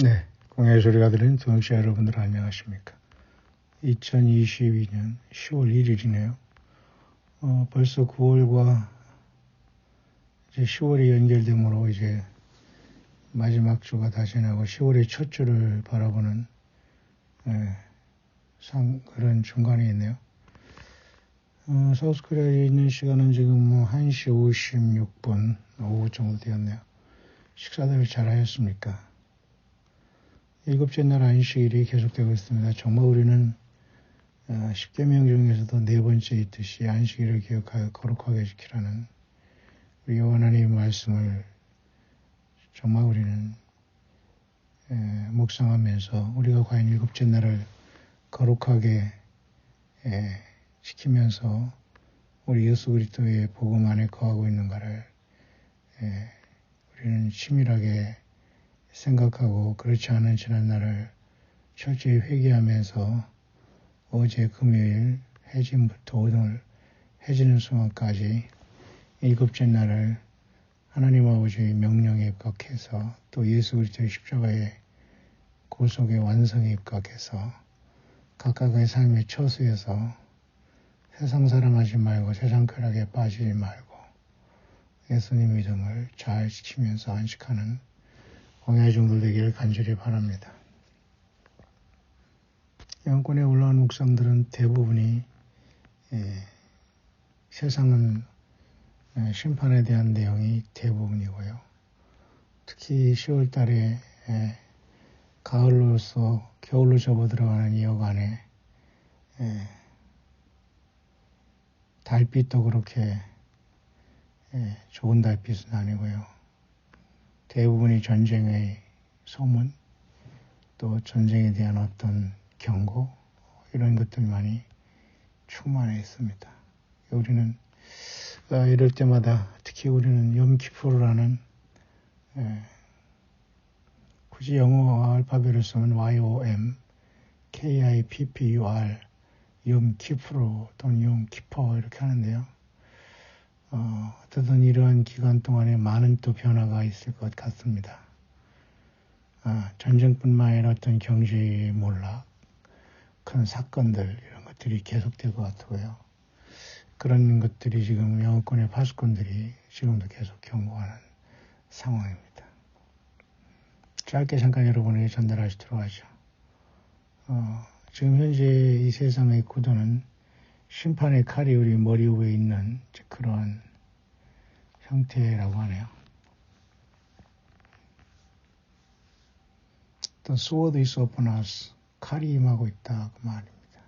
네, 공야의 소리가 들리는 청취자 여러분들 안녕하십니까. 2022년 10월 1일이네요. 벌써 9월과 이제 10월이 연결되므로 이제 마지막 주가 다 지나고 10월의 첫 주를 바라보는 그런 중간에 있네요. 사우스코리아에 있는 시간은 지금 1시 56분 오후 정도 되었네요. 식사들 잘 하셨습니까? 일곱째 날 안식일이 계속되고 있습니다. 정말 우리는 10계명 중에서도 네 번째 있듯이 안식일을 기억하여 거룩하게 지키라는 우리 여호와 하나님의 말씀을 정말 우리는 묵상하면서 우리가 과연 일곱째 날을 거룩하게 지키면서 우리 예수 그리스도의 복음 안에 거하고 있는가를 우리는 치밀하게 생각하고 그렇지 않은 지난날을 철저히 회개하면서 어제 금요일 해짐부터 오늘 해지는 순간까지 일곱째 날을 하나님 아버지의 명령에 입각해서 또 예수 그리스도의 십자가의 구속의 완성에 입각해서 각각의 삶의 처수에서 세상 사람 하지 말고 세상 쾌락에 빠지지 말고 예수님 믿음을 잘 지키면서 안식하는 공야의 종들 되기를 간절히 바랍니다. 영권에 올라온 묵상들은 대부분이 세상은 심판에 대한 내용이 대부분이고요. 특히 10월 달에 가을로서 겨울로 접어들어가는 이 여간에 달빛도 그렇게 좋은 달빛은 아니고요. 대부분이 전쟁의 소문, 또 전쟁에 대한 어떤 경고, 이런 것들만이 충만해 있습니다. 우리는 이럴 때마다 특히 우리는 염키푸르라는 굳이 영어 알파벳을 쓰면 YOM, KIPPUR, 염키푸르 또는 염키퍼 이렇게 하는데요. 어쨌든 이러한 기간 동안에 많은 또 변화가 있을 것 같습니다. 전쟁뿐만 아니라 어떤 경제의 몰락, 큰 사건들 이런 것들이 계속될 것 같고요. 그런 것들이 지금 영어권의 파수꾼들이 지금도 계속 경고하는 상황입니다. 짧게 잠깐 여러분에게 전달하시도록 하죠. 지금 현재 이 세상의 구도는 심판의 칼이 우리 머리 위에 있는 그런 형태라고 하네요. The sword is upon us. 칼이 임하고 있다 그 말입니다.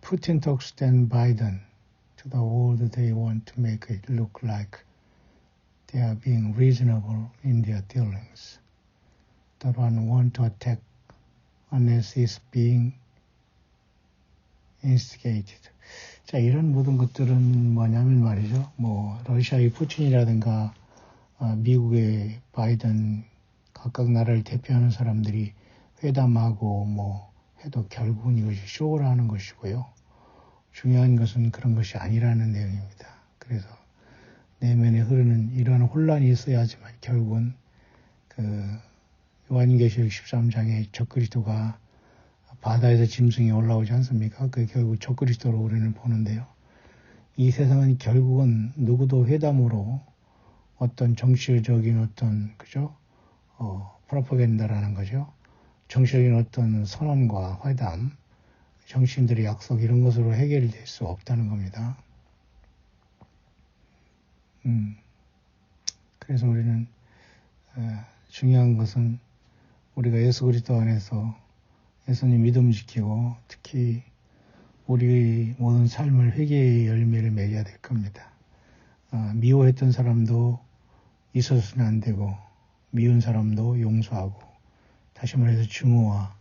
Putin talks then Biden to the world they want to make it look like they are being reasonable in their dealings. They don't want to attack unless it's being instigated. 자, 이런 모든 것들은 뭐냐면 말이죠. 러시아의 푸틴이라든가 미국의 바이든 각각 나라를 대표하는 사람들이 회담하고 해도 결국은 이것이 쇼를 하는 것이고요. 중요한 것은 그런 것이 아니라는 내용입니다. 그래서 내면에 흐르는 이러한 혼란이 있어야지만 결국은 요한계시록 13장에 적그리스도가 바다에서 짐승이 올라오지 않습니까? 그 결국 적그리스도로 우리는 보는데요. 이 세상은 결국은 누구도 회담으로 어떤 정치적인 어떤 프로파간다라는 거죠. 정치적인 어떤 선언과 회담, 정치인들의 약속 이런 것으로 해결될 수 없다는 겁니다. 그래서 우리는 중요한 것은 우리가 예수 그리스도 안에서 예수님 믿음 지키고 특히 우리의 모든 삶을 회개의 열매를 맺어야 될 겁니다. 미워했던 사람도 있어서는 안 되고 미운 사람도 용서하고 다시 말해서 증오와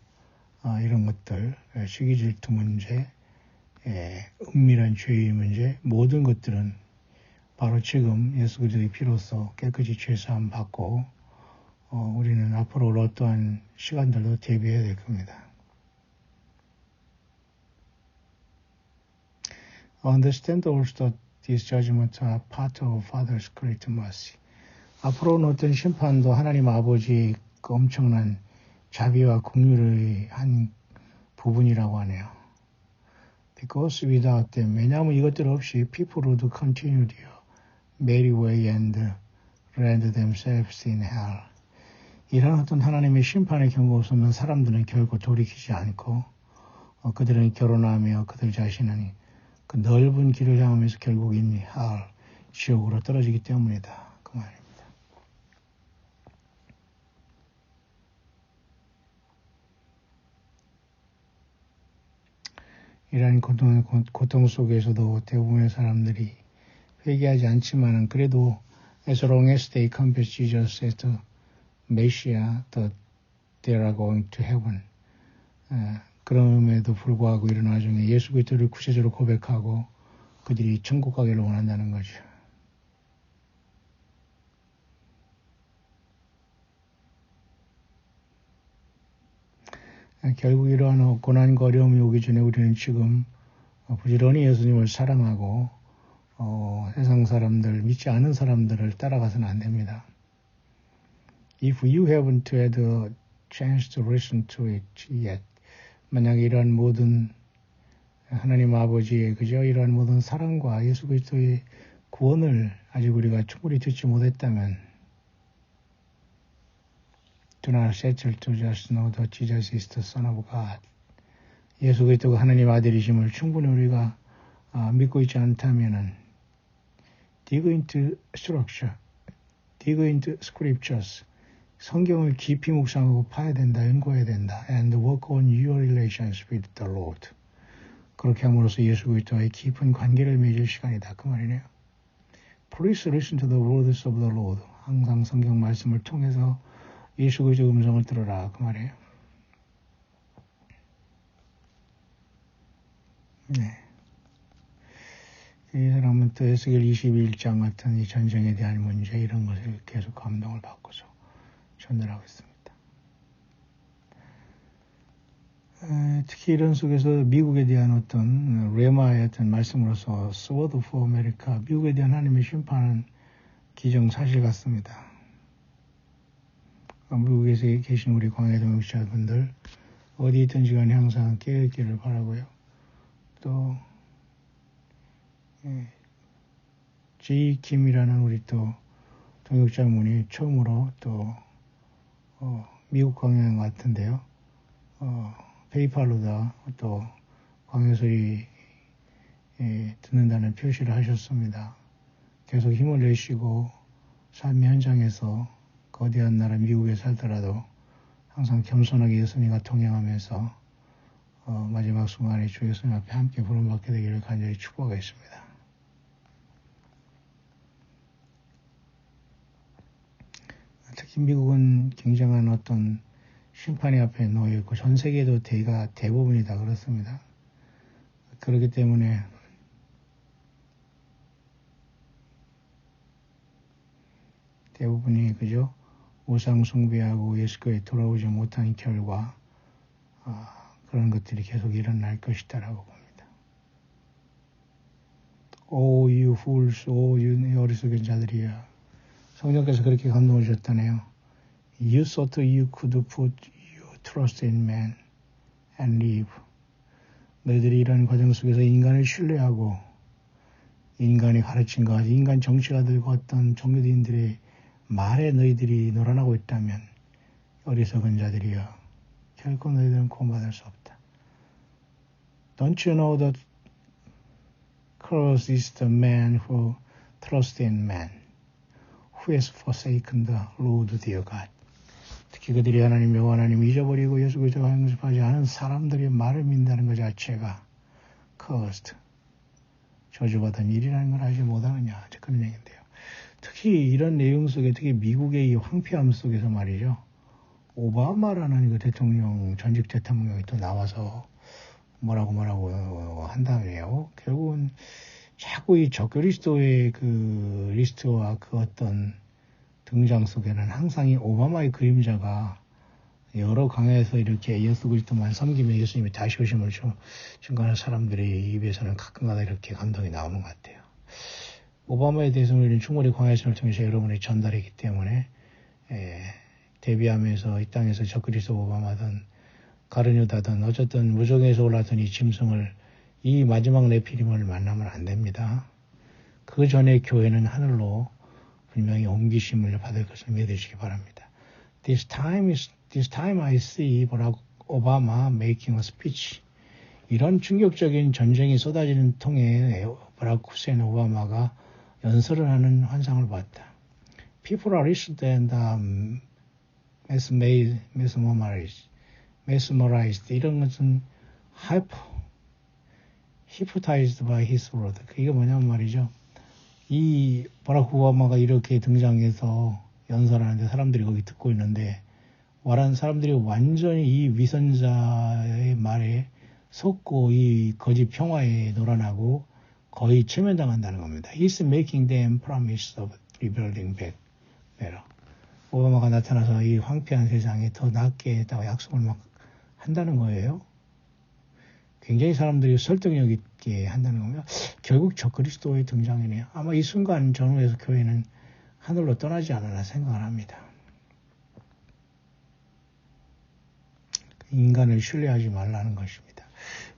이런 것들, 시기 질투 문제, 은밀한 죄의 문제 모든 것들은 바로 지금 예수 그리스도의 피로써 깨끗이 죄사함 받고 우리는 앞으로 올 어떠한 시간들도 대비해야 될 겁니다. Understand also These judgments are part of Father's great mercy. 앞으로는 어떤 심판도 하나님 아버지의 그 엄청난 자비와 긍휼의 한 부분이라고 하네요. Because without them, 왜냐하면 이것들 없이 people would continue their merry way and land themselves in hell. 이런 어떤 하나님의 심판의 경우 없으면 사람들은 결코 돌이키지 않고 그들은 결혼하며 그들 자신은 그 넓은 길을 향하면서 결국 이 hell, 지옥으로 떨어지기 때문이다. 그 말입니다. 이러한 고통 속에서도 대부분의 사람들이 회개하지 않지만은 그래도 as long as they confess Jesus as the Messiah, they are going to heaven. 그럼에도 불구하고 이런 와중에 예수 그리스도를 구체적으로 고백하고 그들이 천국 가기를 원한다는 거죠. 결국 이러한 고난과 어려움이 오기 전에 우리는 지금 부지런히 예수님을 사랑하고 세상 사람들, 믿지 않은 사람들을 따라가서는 안 됩니다. If you haven't had a chance to listen to it yet, 만약에 이러한 모든 하나님 아버지의 그저 이러한 모든 사랑과 예수 그리스도의 구원을 아직 우리가 충분히 듣지 못했다면 Do not settle to just know that Jesus is the Son of God. 예수 그리스도가 하나님 아들이심을 충분히 우리가 믿고 있지 않다면은 dig into structure, dig into scriptures. 성경을 깊이 묵상하고 파야 된다, 연구해야 된다. And work on your relations with the Lord. 그렇게 함으로써 예수 그리스도와의 깊은 관계를 맺을 시간이다. 그 말이네요. Please listen to the words of the Lord. 항상 성경 말씀을 통해서 예수 그리스도 음성을 들어라. 그 말이에요. 네. 이 사람은 또 에스겔 21장 같은 이 전쟁에 대한 문제 이런 것을 계속 감동을 받고서 전달하고 있습니다. 특히 이런 속에서 미국에 대한 어떤 레마의 어떤 말씀으로서 Sword for America, 미국에 대한 하나님의 심판은 기정사실 같습니다. 미국에서 계신 우리 광해동역자분들 어디 있든지 간에 항상 깨어있기를 바라고요. 또 제이 김이라는 우리 또 동역자분이 처음으로 또 미국 광해인 것 같은데요. 페이팔로다 또 광해소리 듣는다는 표시를 하셨습니다. 계속 힘을 내시고 삶의 현장에서 거대한 나라 미국에 살더라도 항상 겸손하게 예수님과 동행하면서 마지막 순간에 주 예수님 앞에 함께 부름받게 되기를 간절히 축복하겠습니다. 특히 미국은 굉장한 어떤 심판의 앞에 놓여 있고 전 세계도 대부분이 다 그렇습니다. 그렇기 때문에 대부분이 그죠? 우상 숭배하고 예수께 돌아오지 못한 결과 그런 것들이 계속 일어날 것이다라고 봅니다. O you fools, O you 어리석은 자들이여. 성령께서 그렇게 감동을 주셨다네요. You thought you could put your trust in man and live. 너희들이 이런 과정 속에서 인간을 신뢰하고 인간이 가르친 것, 인간 정치가들과 어떤 종교인들의 말에 너희들이 놀아나고 있다면 어리석은 자들이여 결코 너희들은 구원받을 수 없다. Don't you know that cursed is the man who trusts in man, who has forsaken the Lord their God. 특히 그들이 하나님 여호와 하나님 잊어버리고 예수 그리스도와 영접하지 않은 사람들의 말을 믿는다는 것 자체가 cursed, 저주받은 일이라는 걸 알지 못하느냐 그런 얘기인데요. 특히 이런 내용 속에 특히 미국의 이 황폐함 속에서 말이죠. 오바마라는 그 대통령, 전직 대통령이 또 나와서 뭐라고 한다며요. 결국은 자꾸 이 적그리스도의 그 리스트와 그 어떤 등장 속에는 항상 이 오바마의 그림자가 여러 강에서 이렇게 예수 그리스도만 섬기며 예수님이 다시 오심을 증거하는 사람들의 입에서는 가끔가다 이렇게 감동이 나오는 것 같아요. 오바마에 대해서는 우리는 충분히 광야신을 통해서 여러분에게 전달했기 때문에 데뷔하면서 이 땅에서 적그리스도 오바마든 가르뉴다든 어쨌든 무정에서 올라왔던 이 짐승을 이 마지막 네피림을 만나면 안 됩니다. 그 전에 교회는 하늘로 분명히 옮기심을 받을 것을 믿으시기 바랍니다. This time I see Barack Obama making a speech. 이런 충격적인 전쟁이 쏟아지는 통에 버락 후세인 오바마가 연설을 하는 환상을 봤다. People are listening and mesmerized. 이런 것은 hypnotized by his word. 이게 뭐냐면 말이죠. 이 버락 오바마가 이렇게 등장해서 연설하는데 사람들이 거기 듣고 있는데 말하는 사람들이 완전히 이 위선자의 말에 속고 이 거짓 평화에 놀아나고 거의 체면당한다는 겁니다. He's making them promise of rebuilding back better. 오바마가 나타나서 이 황폐한 세상에 더 낫게 했다고 약속을 막 한다는 거예요. 굉장히 사람들이 설득력 있게 한다는 겁니다. 결국 적그리스도의 등장이네요. 아마 이 순간 전후에서 교회는 하늘로 떠나지 않으나 생각을 합니다. 인간을 신뢰하지 말라는 것입니다.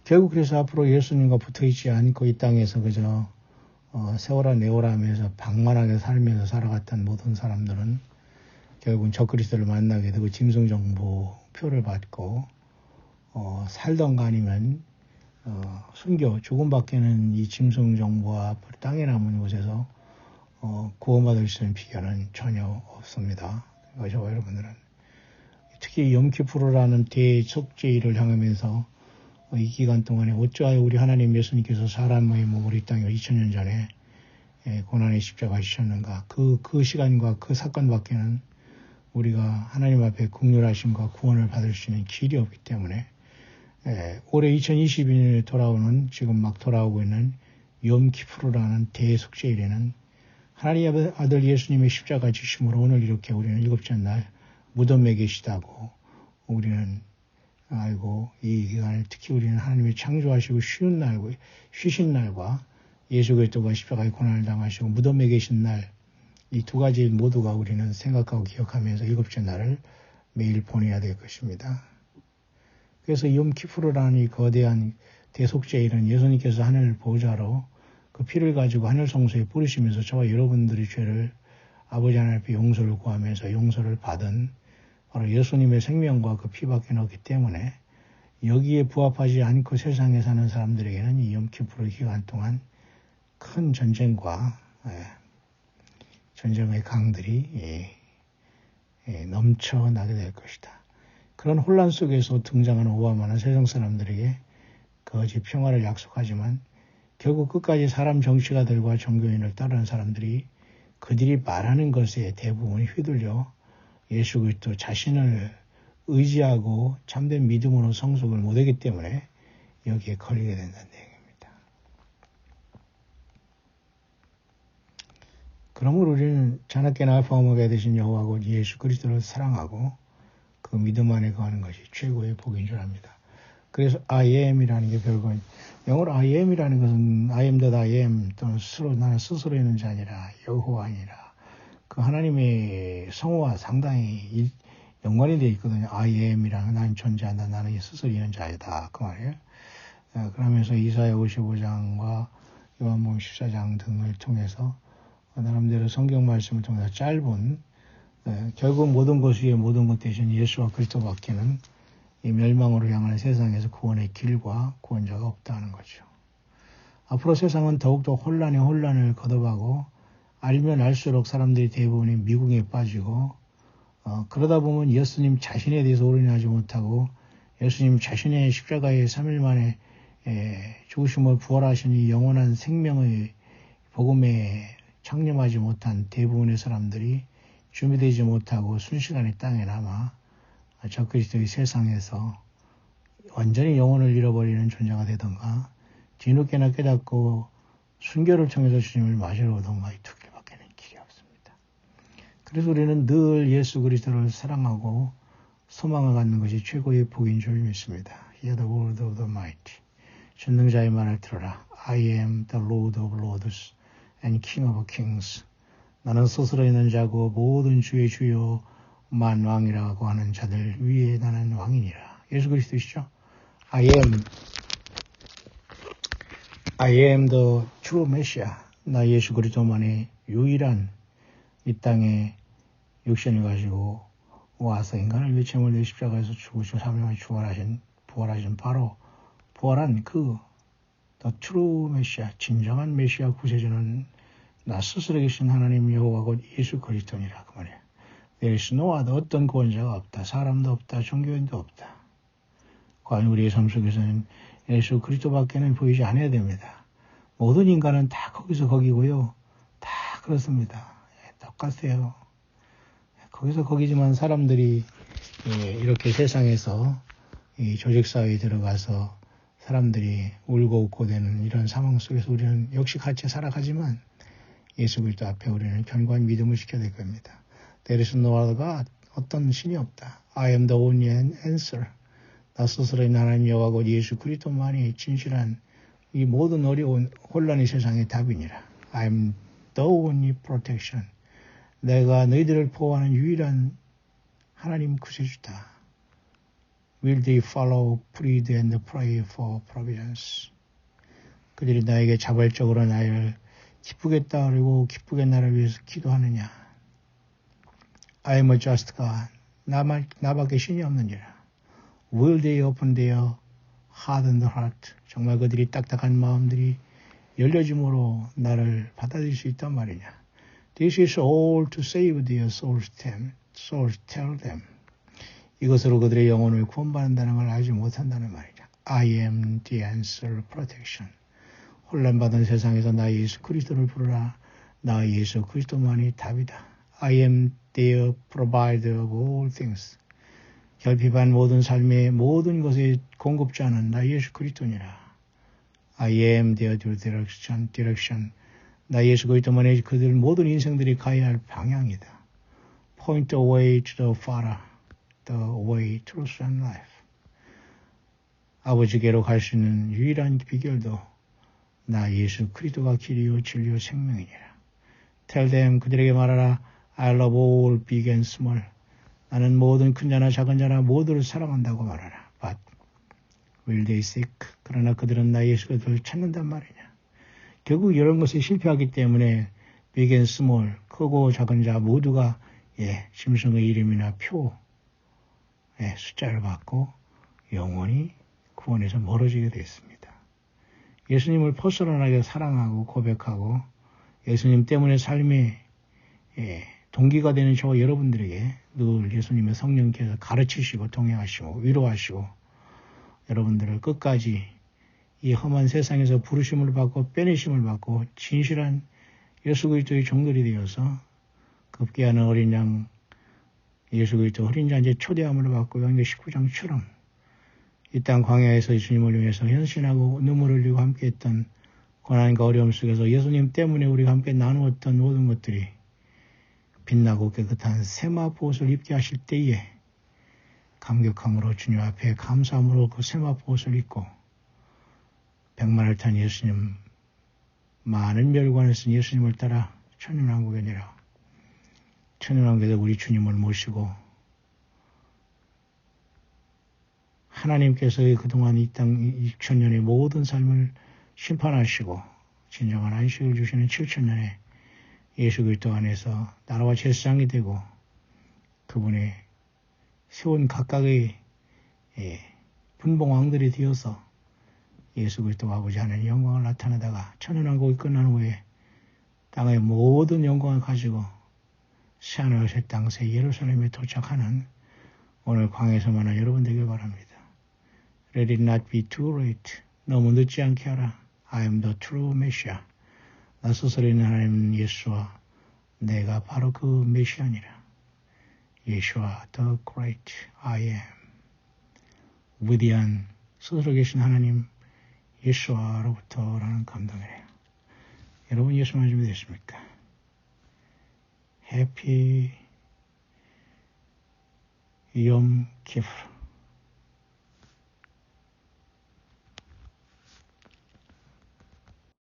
결국 그래서 앞으로 예수님과 붙어있지 않고 이 땅에서 그저 세워라 내오라 하면서 방만하게 살면서 살아갔던 모든 사람들은 결국은 적그리스도를 만나게 되고 짐승정보 표를 받고 살던가 아니면 순교 죽음밖에는 이 짐승정보와 땅에 남은 곳에서 구원받을 수 있는 비결은 전혀 없습니다. 저와 여러분들은 특히 염키푸르라는 대속죄일을 향하면서 이 기간 동안에 어찌하여 우리 하나님 예수님께서 사람의 몸을 이 땅에 2000년 전에 고난의 십자가 지셨는가. 그 시간과 그 사건밖에는 우리가 하나님 앞에 긍휼하심과 구원을 받을 수 있는 길이 없기 때문에 올해 2022년에 돌아오는 지금 막 돌아오고 있는 염키푸르라는 대속죄일에는 하나님의 아들 예수님의 십자가 지심으로 오늘 이렇게 우리는 일곱째 날 무덤에 계시다고 우리는 알고 이 기간을 특히 우리는 하나님이 창조하시고 쉬신 날과 예수 그리스도가 십자가의 고난을 당하시고 무덤에 계신 날 이 두 가지 모두가 우리는 생각하고 기억하면서 일곱째 날을 매일 보내야 될 것입니다. 그래서 염키푸르라는 이 거대한 대속죄일은 예수님께서 하늘 보좌로 그 피를 가지고 하늘 성소에 뿌리시면서 저와 여러분들의 죄를 아버지 하나님 앞에 용서를 구하면서 용서를 받은 바로 예수님의 생명과 그 피밖에 없기 때문에 여기에 부합하지 않고 세상에 사는 사람들에게는 이 염키푸르 기간 동안 큰 전쟁과 전쟁의 강들이 넘쳐나게 될 것이다. 그런 혼란 속에서 등장하는 오바마는 세상 사람들에게 거짓 평화를 약속하지만 결국 끝까지 사람 정치가들과 종교인을 따르는 사람들이 그들이 말하는 것에 대부분 휘둘려 예수 그리스도 자신을 의지하고 참된 믿음으로 성숙을 못하기 때문에 여기에 걸리게 된다는 얘기입니다. 그러므로 우리는 자나깨나 알파 오메가 되신 여호와고 예수 그리스도를 사랑하고 그 믿음 안에 거하는 것이 최고의 복인 줄 압니다. 그래서 I am이라는 게 별거 영어로 I am이라는 것은 I am that I am 또는 나는 스스로 있는 자 아니라 여호와니라. 그 하나님의 성호와 상당히 연관이 되어 있거든요. I am이라는 나는 존재한다. 나는 스스로 있는 자이다. 그 말이에요. 그러면서 이사야 55장과 요한복음 14장 등을 통해서 나름대로 성경 말씀을 통해서 짧은 결국 모든 것 위에 모든 것 대신 예수와 그리스도밖에는 이 멸망으로 향하는 세상에서 구원의 길과 구원자가 없다는 거죠. 앞으로 세상은 더욱더 혼란에 혼란을 거듭하고 알면 알수록 사람들이 대부분이 미궁에 빠지고 그러다 보면 예수님 자신에 대해서 올인하지 못하고 예수님 자신의 십자가의 3일 만에 죽으심을 부활하시니 영원한 생명의 복음에 창념하지 못한 대부분의 사람들이 준비되지 못하고 순식간에 땅에 남아 적그리스도의 세상에서 완전히 영혼을 잃어버리는 존재가 되던가 뒤늦게나 깨닫고 순교를 통해서 주님을 마시러 오던가 이 두 길밖에는 길이 없습니다. 그래서 우리는 늘 예수 그리스도를 사랑하고 소망을 갖는 것이 최고의 복인 줄 믿습니다. Hear the word of the mighty. 전능자의 말을 들어라. I am the Lord of Lords and King of Kings. 나는 스스로 있는 자고 모든 주의 주요 만왕이라고 하는 자들 위에 나는 왕이니라. 예수 그리스도시죠? I am the true Messiah. 나 예수 그리스도만의 유일한 이 땅에 육신을 가지고 와서 인간을 위해 제물 내 십자가에서 죽으시고 사명을 부활하신 바로 부활한 그 the true Messiah, 진정한 메시아 구세주는 나 스스로 계신 하나님 여호와 곧 예수 그리스도니라. 그 말이야. There is no other, 어떤 구원자가 없다. 사람도 없다. 종교인도 없다. 과연 우리의 삶 속에서는 예수 그리스도밖에는 보이지 않아야 됩니다. 모든 인간은 다 거기서 거기고요. 다 그렇습니다. 똑같아요. 거기서 거기지만 사람들이 이렇게 세상에서 이 조직사회에 들어가서 사람들이 울고 웃고 되는 이런 상황 속에서 우리는 역시 같이 살아가지만 예수 그리스도 앞에 우리는 견고한 믿음을 지켜야 될 겁니다. There is no other God. 어떤 신이 없다. I am the only answer. 나 스스로의 하나님 여호와 곧 예수 그리스도만이 진실한 이 모든 어려운 혼란의 세상의 답이니라. I am the only protection. 내가 너희들을 보호하는 유일한 하나님 구세주다. Will they follow, plead and pray for providence? 그들이 나에게 자발적으로 나를 기쁘게 따르고 기쁘게 나를 위해서 기도하느냐? I am a just God. 나밖에 신이 없느니라. Will they open their hardened heart? 정말 그들이 딱딱한 마음들이 열려짐으로 나를 받아들일 수 있단 말이냐? This is all to save their souls. Tell them. 이것으로 그들의 영혼을 구원받는다는 걸 알지 못한다는 말이냐? I am the answer, protection. 혼란받은 세상에서 나 예수 그리스도를 부르라. 나 예수 그리스도만이 답이다. I am their provider of all things. 결핍한 모든 삶의 모든 것의 공급자는 나 예수 그리스도니라. I am their direction. 나 예수 그리스도만이 그들 모든 인생들이 가야 할 방향이다. Point the way to the Father, the way, truth and life. 아버지께로 갈 수 있는 유일한 비결도 나 예수 그리스도가 길이요 진리요 생명이니라. Tell them, 그들에게 말하라. I love all big and small. 나는 모든 큰 자나 작은 자나 모두를 사랑한다고 말하라. But will they seek? 그러나 그들은 나 예수 그리스도를 찾는단 말이냐. 결국 이런 것에 실패하기 때문에 big and small, 크고 작은 자 모두가 짐승의 이름이나 표, 숫자를 받고 영원히 구원에서 멀어지게 되었습니다. 예수님을 퍼스널하게 사랑하고 고백하고 예수님 때문에 삶의 동기가 되는 저와 여러분들에게 늘 예수님의 성령께서 가르치시고 동행하시고 위로하시고 여러분들을 끝까지 이 험한 세상에서 부르심을 받고 빼내심을 받고 진실한 예수 그리스도의 종들이 되어서 급기야는 어린 양 예수 그리스도 어린 자의 초대함을 받고 요한계 19장처럼 이 땅 광야에서 예수님을 위해서 헌신하고 눈물을 흘리고 함께했던 고난과 어려움 속에서 예수님 때문에 우리가 함께 나누었던 모든 것들이 빛나고 깨끗한 세마포옷을 입게 하실 때에 감격함으로 주님 앞에 감사함으로 그 세마포옷을 입고 백마를 탄 예수님, 많은 멸관을 쓴 예수님을 따라 천년왕국에 내려 천년왕국에서 우리 주님을 모시고 하나님께서 그동안 이 땅 6천년의 모든 삶을 심판하시고 진정한 안식을 주시는 7천년의 예수 그리스도 안에서 나라와 제사장이 되고 그분의 세운 각각의 분봉왕들이 되어서 예수 그리스도 아버지 하나님의 영광을 나타내다가 천연왕국이 끝난 후에 땅의 모든 영광을 가지고 새하늘 새 땅 새 예루살렘에 도착하는 오늘 광야에서 만난 여러분 되길 바랍니다. Let it not be too late. 너무 늦지 않게 하라. I am the true Messiah. 나 스스로 있는 하나님 예수와 내가 바로 그 메시아니라. 예수와 the great I am. 위대한 스스로 계신 하나님 예수와로부터라는 감동이래요. 여러분 예수만 준비되십니까? 해피 욤 키프